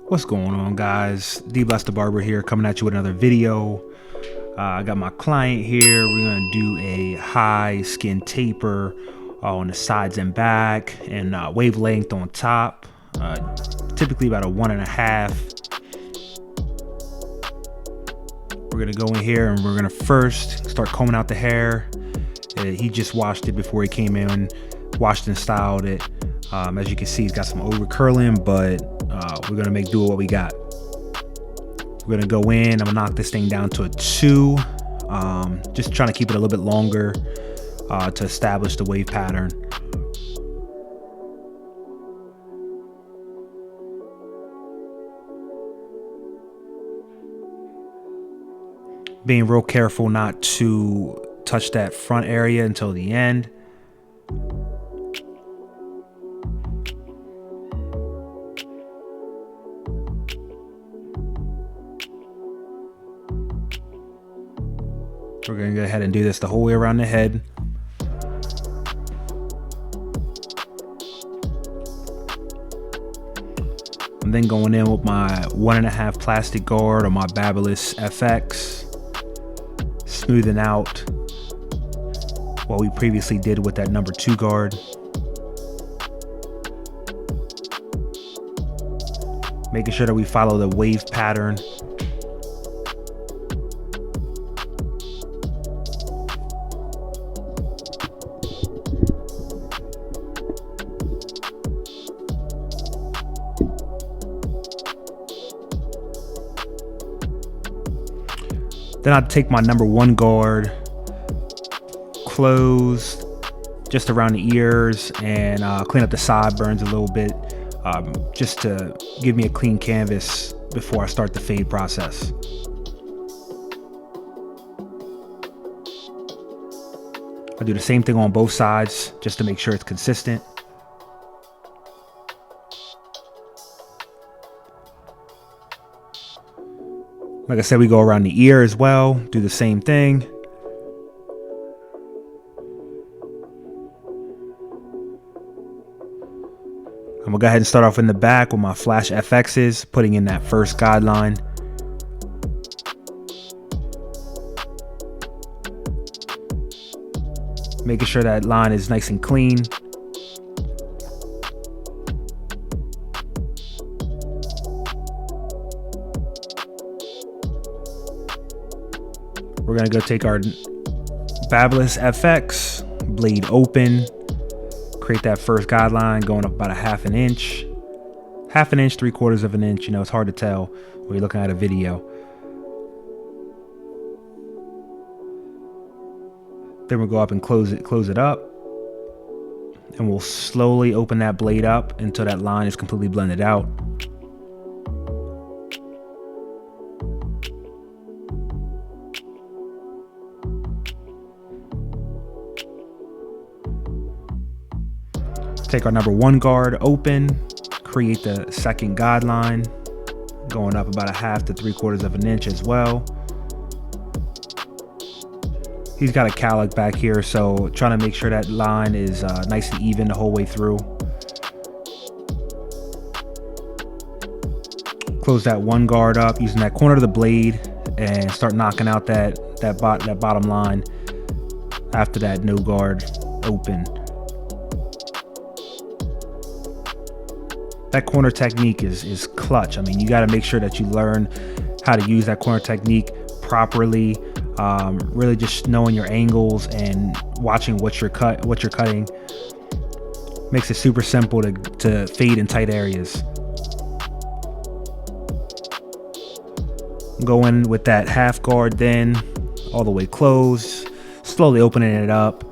What's going on, guys? D-Bless the Barber here, coming at you with another video. I got my client here. We're gonna do a high skin taper on the sides and back, and wavelength on top. Typically about a 1.5. We're gonna go in here and we're gonna first start combing out the hair. He just washed it before he came in, washed and styled it. As you can see, he's got some over curling, but we're gonna make do with what we got. We're gonna go in, I'm gonna knock this thing down to a 2. Just trying to keep it a little bit longer to establish the wave pattern. Being real careful not to touch that front area until the end. We're gonna go ahead and do this the whole way around the head. I'm then going in with my 1.5 plastic guard on my Barber FX, smoothing out what we previously did with that number 2 guard. Making sure that we follow the wave pattern. Then I'd take my number 1 guard, close just around the ears, and clean up the sideburns a little bit, just to give me a clean canvas before I start the fade process. I do the same thing on both sides just to make sure it's consistent. Like I said, we go around the ear as well, do the same thing. I'm gonna go ahead and start off in the back with my Flash FXs, putting in that first guideline. Making sure that line is nice and clean. We're gonna go take our Barber FX, blade open, create that first guideline going up about a 1/2 inch. 1/2 inch, 3/4 of an inch, you know, it's hard to tell when you're looking at a video. Then we'll go up and close it up. And we'll slowly open that blade up until that line is completely blended out. Take our number 1 guard open, create the second guideline, going up about a 1/2 to 3/4 of an inch as well. He's got a cowlick back here, so trying to make sure that line is nice and even the whole way through. Close that 1 guard up using that corner of the blade and start knocking out that bottom line after that no guard open. That corner technique is clutch. I mean, you got to make sure that you learn how to use that corner technique properly. Really just knowing your angles and watching what you're cutting makes it super simple to fade in tight areas. Go in with that 1/2 guard, then all the way closed, slowly opening it up,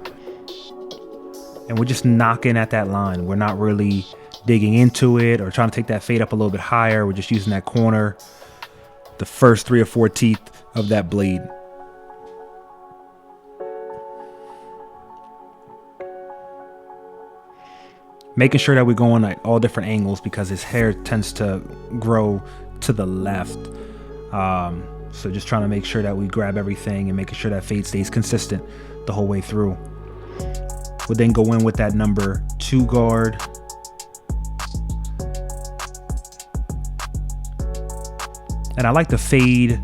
and we're just knocking at that line. We're not really digging into it or trying to take that fade up a little bit higher. We're just using that corner, the first 3 or 4 teeth of that blade. Making sure that we're going at all different angles because his hair tends to grow to the left. So just trying to make sure that we grab everything and making sure that fade stays consistent the whole way through. We'll then go in with that number 2 guard. And I like to fade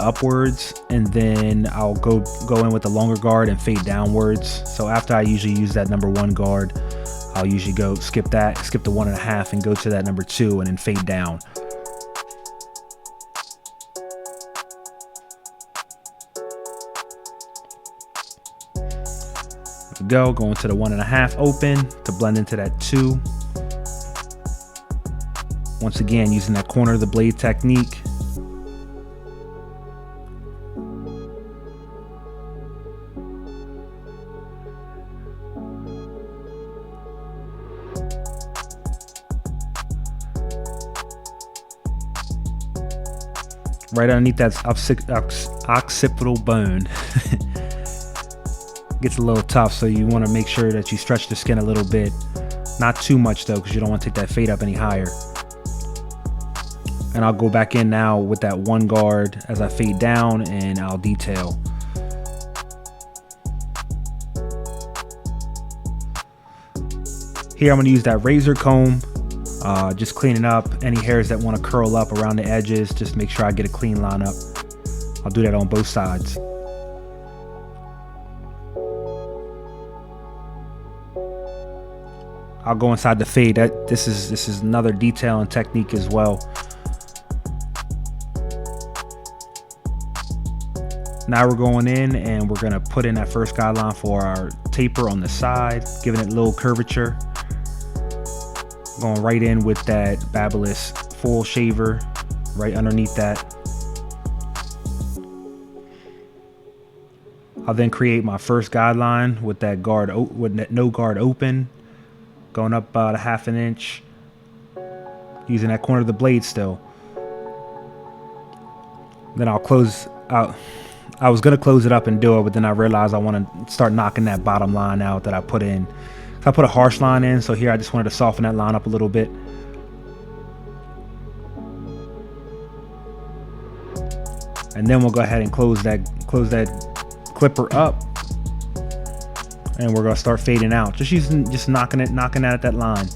upwards, and then I'll go in with the longer guard and fade downwards. So after I usually use that number 1 guard, I'll usually go skip the 1.5 and go to that number 2 and then fade down. Going to the 1.5 open to blend into that 2. Once again, using that corner of the blade technique. Right underneath that occipital bone. Gets a little tough, so you want to make sure that you stretch the skin a little bit. Not too much though, because you don't want to take that fade up any higher. And I'll go back in now with that 1 guard as I fade down, and I'll detail. Here I'm going to use that razor comb, just cleaning up any hairs that want to curl up around the edges. Just make sure I get a clean line up. I'll do that on both sides. I'll go inside the fade. This is another detailing technique as well. Now we're going in and we're gonna put in that first guideline for our taper on the side, giving it a little curvature. Going right in with that Babyliss full shaver right underneath that. I'll then create my first guideline with that no guard open, going up about 1/2 inch, using that corner of the blade still. Then I'll close out. I was gonna close it up and do it, but then I realized I want to start knocking that bottom line out that I put in. I put a harsh line in, so here I just wanted to soften that line up a little bit. And then we'll go ahead and close that clipper up, and we're gonna start fading out, just knocking at that line.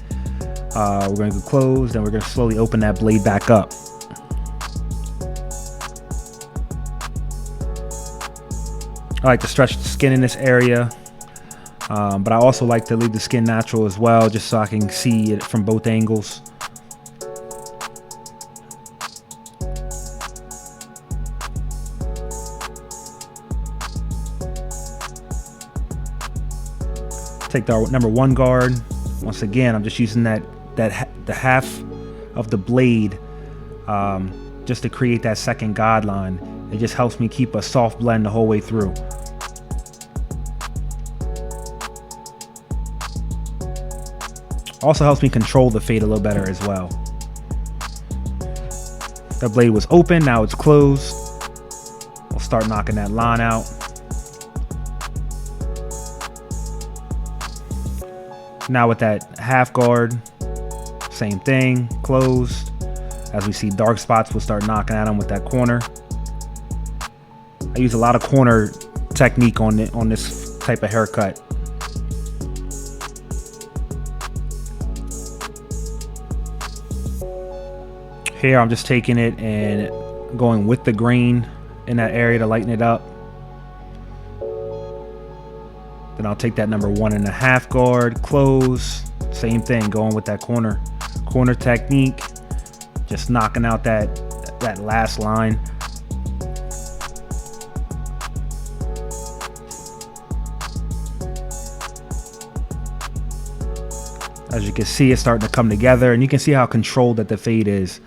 We're gonna go close, then we're gonna slowly open that blade back up. I like to stretch the skin in this area, but I also like to leave the skin natural as well, just so I can see it from both angles. Take the number 1 guard. Once again, I'm just using the half of the blade just to create that second guideline. It just helps me keep a soft blend the whole way through. Also helps me control the fade a little better as well. The blade was open, now it's closed. We'll start knocking that line out. Now with that half guard, same thing, closed. As we see dark spots, we'll start knocking at them with that corner. I use a lot of corner technique on this type of haircut. Here I'm just taking it and going with the grain in that area to lighten it up. Then I'll take that number 1.5 guard, close, same thing, going with that corner technique, just knocking out that last line. As you can see, it's starting to come together, and you can see how controlled that the fade is.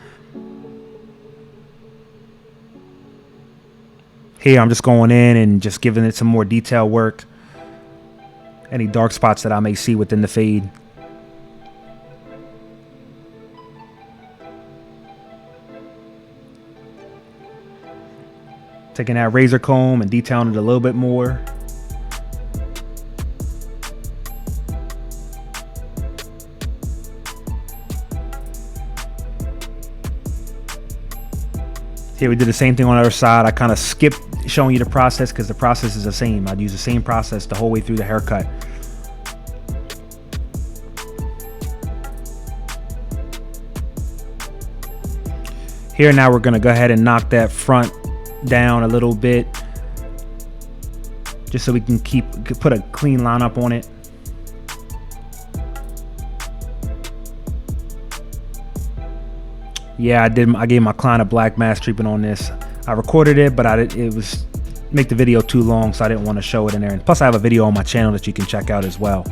Here I'm just going in and just giving it some more detail work. Any dark spots that I may see within the fade. Taking that razor comb and detailing it a little bit more. Here we did the same thing on the other side. I kind of skipped showing you the process because the process is the same. I'd use the same process the whole way through the haircut. Here now we're gonna go ahead and knock that front down a little bit, just so we can put a clean lineup on it. Yeah, I gave my client a black mask treatment on this. I recorded it, but it was make the video too long, so I didn't want to show it in there. And plus I have a video on my channel that you can check out as well.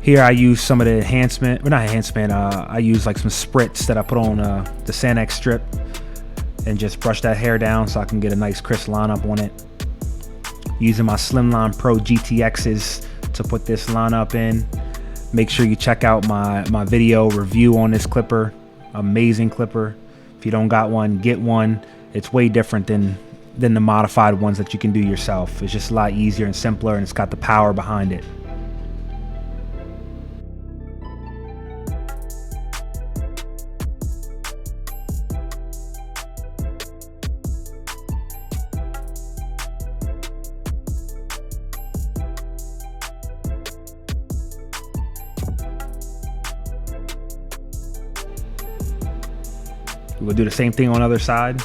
Here I use some of the enhancement, well, not enhancement, I use like some spritz that I put on the Sanex strip and just brush that hair down so I can get a nice crisp lineup on it. Using my Slimline Pro GTXs to put this lineup in. Make sure you check out my video review on this clipper. Amazing clipper. If you don't got one, get one. It's way different than the modified ones that you can do yourself. It's just a lot easier and simpler, and it's got the power behind it. We'll do the same thing on the other side.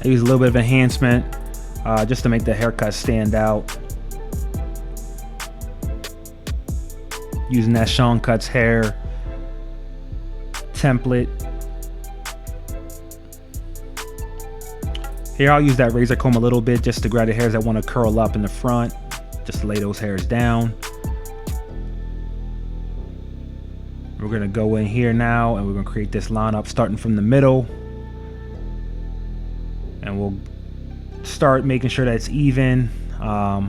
I use a little bit of enhancement just to make the haircut stand out. Using that Sean Cuts hair template. Here I'll use that razor comb a little bit just to grab the hairs that want to curl up in the front, just to lay those hairs down. We're gonna go in here now and we're gonna create this lineup starting from the middle. And we'll start making sure that it's even. I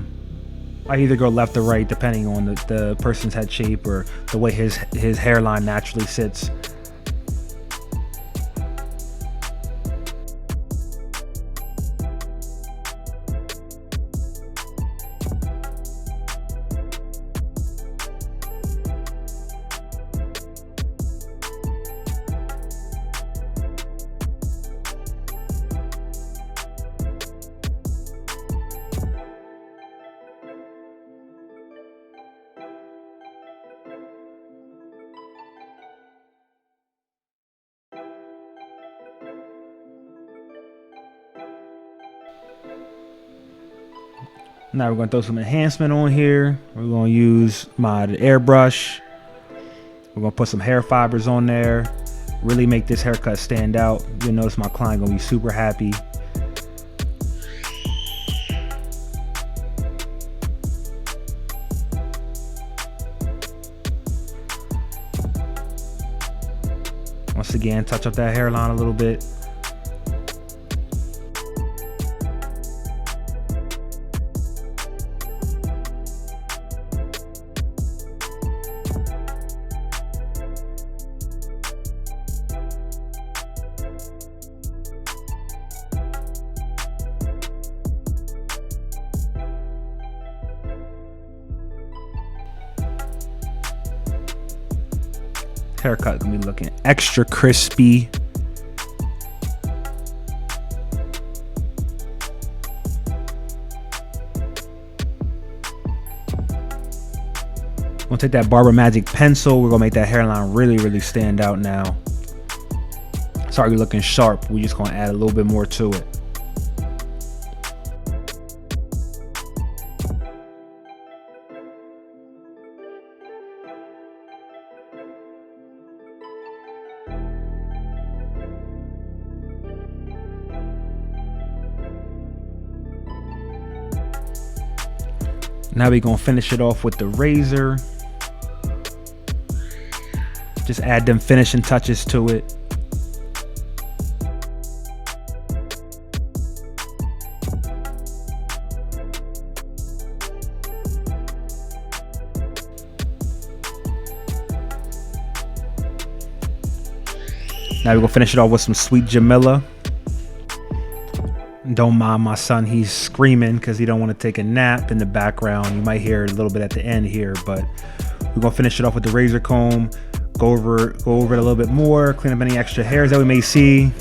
either go left or right depending on the person's head shape or the way his hairline naturally sits. Now we're going to throw some enhancement on here. We're going to use my airbrush. We're going to put some hair fibers on there. Really make this haircut stand out. You'll notice my client going to be super happy. Once again, touch up that hairline a little bit. Haircut gonna be looking extra crispy. We'll take that Barber Magic pencil. We're gonna make that hairline really stand out now. It's already looking sharp. We're just gonna add a little bit more to it. Now we're gonna finish it off with the razor. Just add them finishing touches to it. Now we're gonna finish it off with some Sweet Jamila. don't mind my son, he's screaming because he don't want to take a nap in the background. You might hear a little bit at the end here, but we're gonna finish it off with the razor comb, go over it a little bit more, clean up any extra hairs that we may see.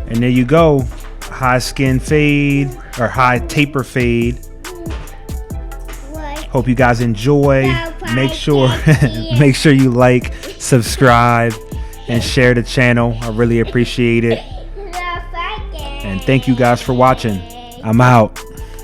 And there you go, high skin fade or high taper fade. Hope you guys enjoy. Make sure you like, subscribe, and share the channel. I really appreciate it. And thank you guys for watching. I'm out.